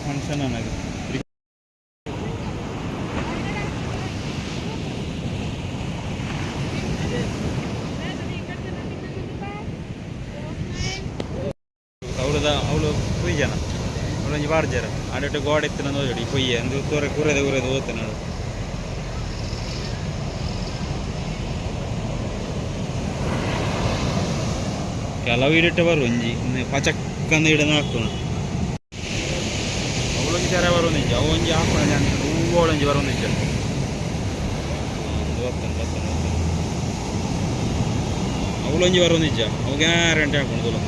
function ಅನ್ನೋದು ಅವಳು ಪುಯ್ ಜನ ಅವಳೊಂದು ಬಾರ್ಜಾರ ಆಡೋಟ ಗೋಡೆ ಎತ್ತಿನ ನೋಡಿ ಪೊಯ್ಯ ಅಂದು ತೋರೆ ಕುರೆದು ಓದ್ತಾನೆ ನೋಡು ಕೆಲವು ಇಡಿಟ್ಟು ಬರುವಂಜಿ ಪಚಕ್ಕಂದು ಹಿಡಿದು ಹಾಕೋಣ ಅವಳೊಂಜಿ ಸರ ಬರುವಂಜಿ ಅವೊಂಜಿ ಹಾಕೋಣ ಹೂವೊಳಂಜಿ ಬರುವಂಜಿ ಅವಳೊಂಜಿ ಬರುವಂಜಿ ಅವು ಗ್ಯಾರಂಟಿ ಹಾಕೋಣ